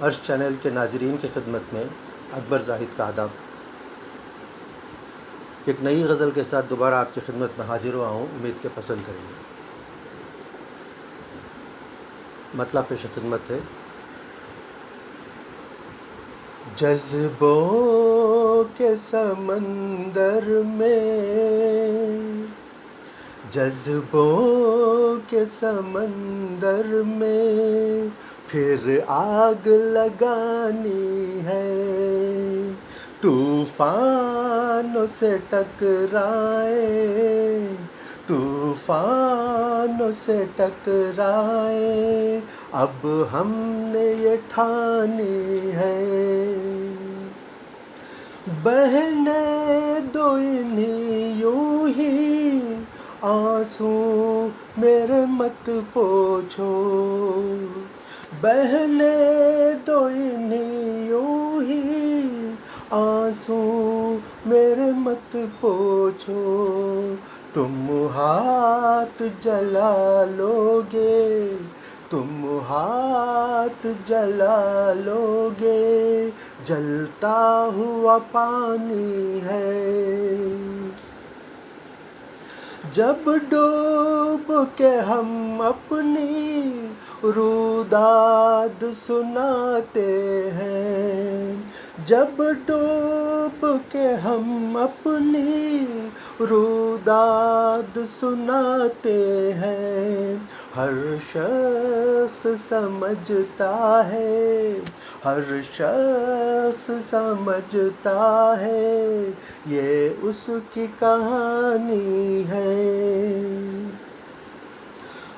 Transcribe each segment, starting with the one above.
عرش چینل کے ناظرین کی خدمت میں اکبر زاہد کا آداب۔ ایک نئی غزل کے ساتھ دوبارہ آپ کی خدمت میں حاضر ہوا ہوں، امید کے پسند کریں گے۔ مطلب پیش خدمت ہے: جذبوں کے سمندر میں، جذبوں کے سمندر میں پھر آگ لگانی ہے، طوفانوں سے ٹکرائے، طوفانوں سے ٹکرائے، اب ہم نے یہ ٹھانی ہے، بہنے دو انہیں یوں ہی آنسو میرے مت پوچھو، بہنے دو انہیں یوں ہی آنسو میرے مت پوچھو، تم ہاتھ جلا لو گے، تم ہاتھ جلا لو گے، جلتا ہوا پانی ہے، جب ڈوب کے ہم اپنی روداد سناتے ہیں، جب ڈوب کے ہم اپنی روداد سناتے ہیں، ہر شخص سمجھتا ہے، ہر شخص سمجھتا ہے یہ اس کی کہانی ہے،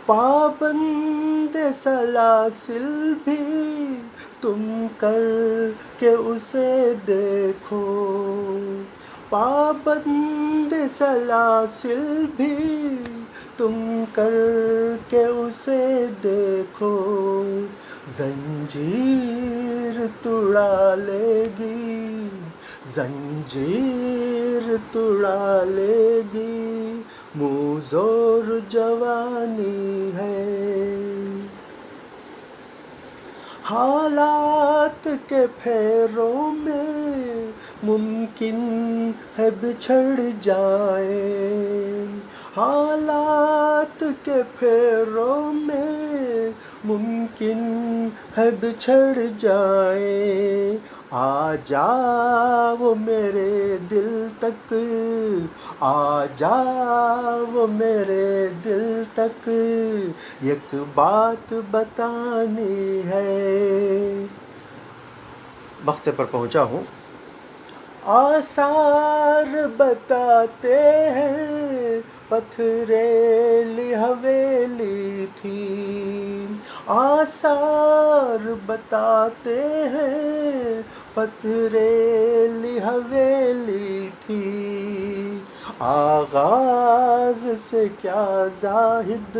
پابند سلاسل بھی تم کر کے اسے دیکھو، پابند سلاسل بھی تم کر کے اسے دیکھو، زنجیر توڑا لے گی، زنجیر توڑا لے گی، منہ زور جوانی ہے، حالات کے پھیروں میں ممکن ہے بچھڑ جائیں، حالات کے پھیروں میں ممکن ہے بچھڑ جائیں، آ جاؤ میرے دل تک، آ جاؤ میرے دل تک، ایک بات بتانی ہے۔ وقت پر پہنچا ہوں۔ آثار بتاتے ہیں پتھریلی حویلی تھی، آثار بتاتے ہیں پتھریلی حویلی تھی، آغاز سے کیا زاہد،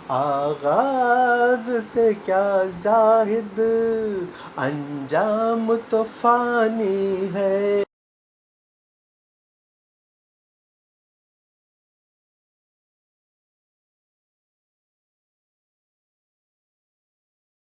آغاز سے کیا زاہد، انجام تو فانی ہے۔